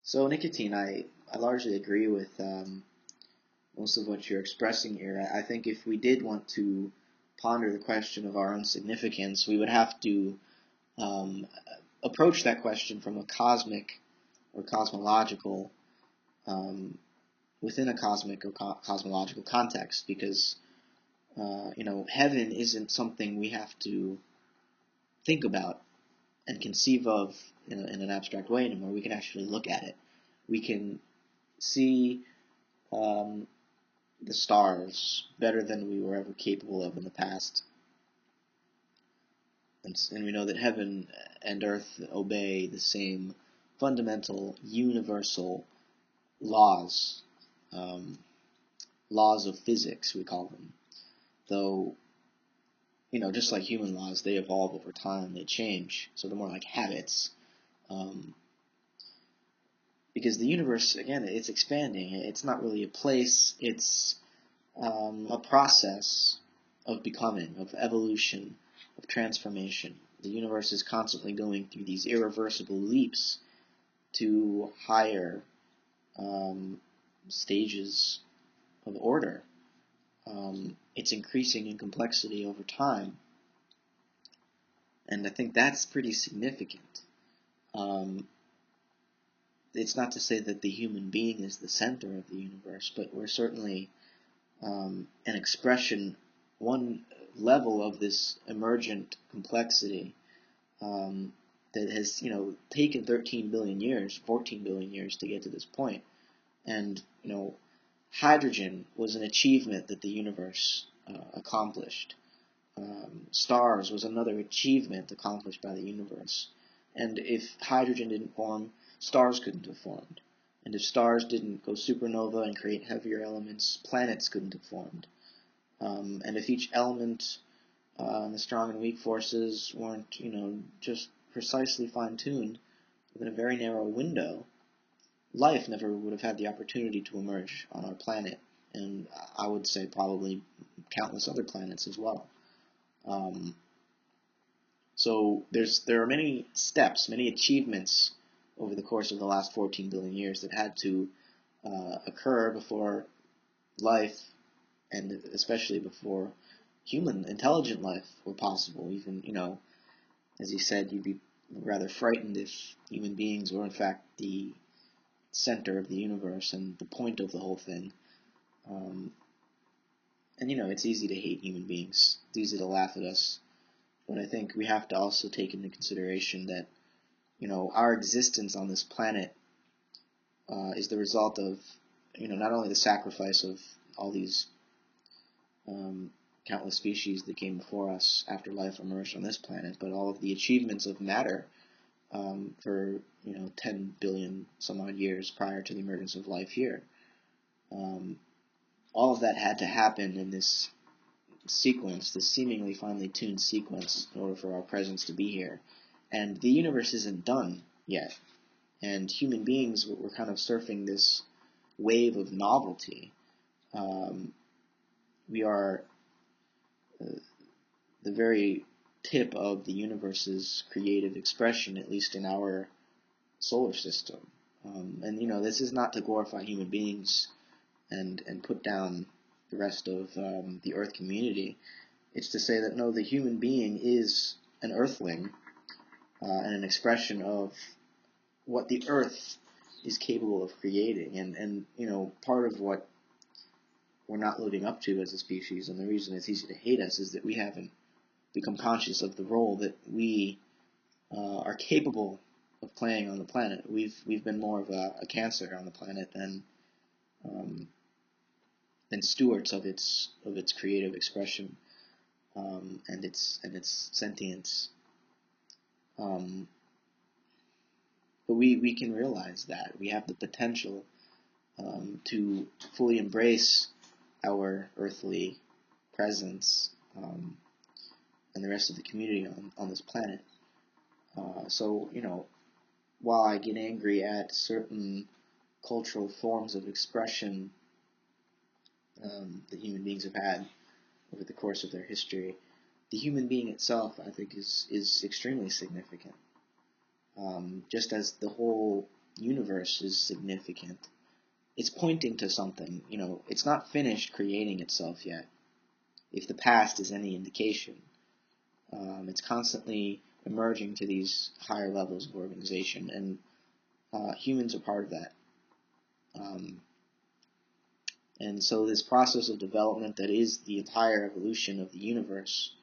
So nicotine, I largely agree with most of what you're expressing here. I think if we did want to ponder the question of our own significance, we would have to um, approach that question from a cosmic or cosmological, um, within a cosmic or cosmological context, because heaven isn't something we have to think about and conceive of in an abstract way anymore. We can actually look at it. We can see um, the stars better than we were ever capable of in the past. And we know that heaven and earth obey the same fundamental, universal laws, um, laws of physics, we call them. Though, just like human laws, they evolve over time, they change, so they're more like habits. Um, because the universe, again, it's expanding. It's not really a place, it's a process of becoming, of evolution, of transformation. The universe is constantly going through these irreversible leaps to higher stages of order. It's increasing in complexity over time, and I think that's pretty significant. Um, it's not to say that the human being is the center of the universe, but we're certainly an expression, one level of this emergent complexity that has, taken 13 billion years, 14 billion years to get to this point. And, hydrogen was an achievement that the universe accomplished. Stars was another achievement accomplished by the universe. And if hydrogen didn't form, stars couldn't have formed. And if stars didn't go supernova and create heavier elements, planets couldn't have formed. And if each element, the strong and weak forces weren't, just precisely fine-tuned within a very narrow window, life never would have had the opportunity to emerge on our planet, and I would say probably countless other planets as well. Um, so there are many steps, many achievements over the course of the last 14 billion years that had to occur before life, and especially before human intelligent life were possible. Even, as you said, you'd be rather frightened if human beings were in fact the center of the universe and the point of the whole thing. Um, and it's easy to hate human beings. It's easy to laugh at us. But I think we have to also take into consideration that, our existence on this planet is the result of, not only the sacrifice of all these countless species that came before us after life emerged on this planet, but all of the achievements of matter for 10 billion some odd years prior to the emergence of life here. All of that had to happen in this sequence, this seemingly finely tuned sequence, in order for our presence to be here. And the universe isn't done yet. And human beings were kind of surfing this wave of novelty. We are the very tip of the universe's creative expression, at least in our solar system. And this is not to glorify human beings and put down the rest of the Earth community. It's to say that no, the human being is an Earthling and an expression of what the Earth is capable of creating. And part of what we're not living up to as a species, and the reason it's easy to hate us, is that we haven't become conscious of the role that we are capable of playing on the planet. We've been more of a cancer on the planet than stewards of its creative expression and its sentience. But we can realize that we have the potential to fully embrace our earthly presence and the rest of the community on this planet. So, while I get angry at certain cultural forms of expression that human beings have had over the course of their history, the human being itself, I think, is extremely significant. Just as the whole universe is significant, it's pointing to something. It's not finished creating itself yet. If the past is any indication, it's constantly emerging to these higher levels of organization, and humans are part of that. And so this process of development that is the entire evolution of the universe,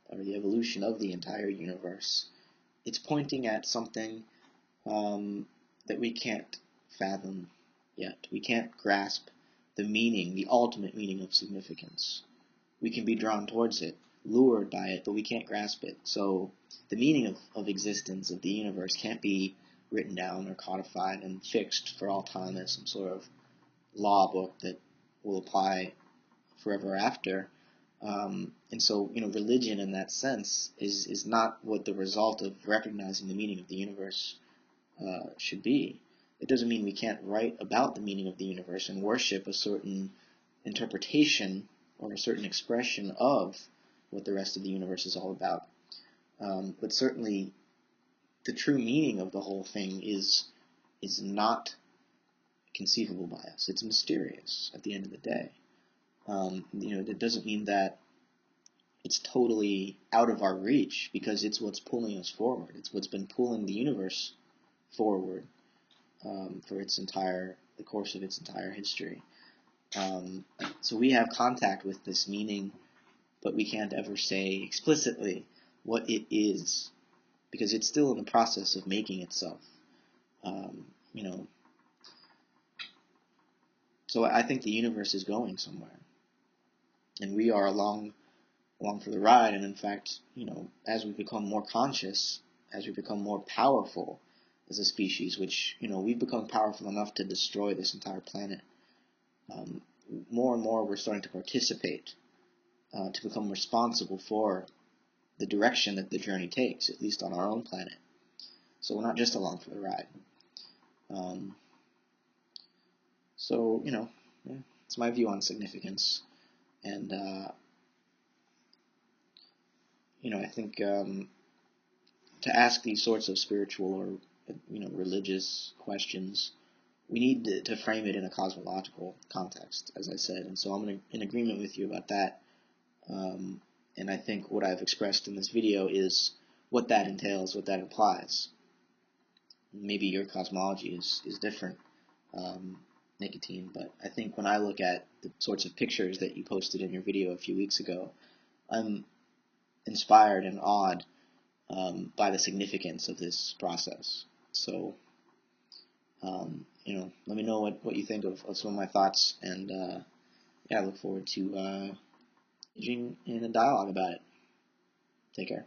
or the evolution of the entire universe, it's pointing at something that we can't fathom yet. We can't grasp the meaning, the ultimate meaning of significance. We can be drawn towards it, lured by it, but we can't grasp it. So the meaning of existence, of the universe, can't be written down or codified and fixed for all time as some sort of law book that will apply forever after. And so, religion in that sense is not what the result of recognizing the meaning of the universe should be. It doesn't mean we can't write about the meaning of the universe and worship a certain interpretation or a certain expression of what the rest of the universe is all about. But certainly, the true meaning of the whole thing is not conceivable by us. It's mysterious at the end of the day. It doesn't mean that it's totally out of our reach, because it's what's pulling us forward. It's what's been pulling the universe forward for the course of its entire history. So we have contact with this meaning, but we can't ever say explicitly what it is, because it's still in the process of making itself. So I think the universe is going somewhere, and we are along for the ride. And in fact, as we become more conscious, as we become more powerful as a species, which, we've become powerful enough to destroy this entire planet, more and more we're starting to participate, to become responsible for the direction that the journey takes, at least on our own planet. So we're not just along for the ride. So, it's my view on significance. And, I think to ask these sorts of spiritual or, religious questions, we need to frame it in a cosmological context, as I said. And so I'm in agreement with you about that. And I think what I've expressed in this video is what that entails, what that implies. Maybe your cosmology is different, Nicotine, but I think when I look at the sorts of pictures that you posted in your video a few weeks ago, I'm inspired and awed by the significance of this process. So, let me know what you think of some of my thoughts, and I look forward to engaging in a dialogue about it. Take care.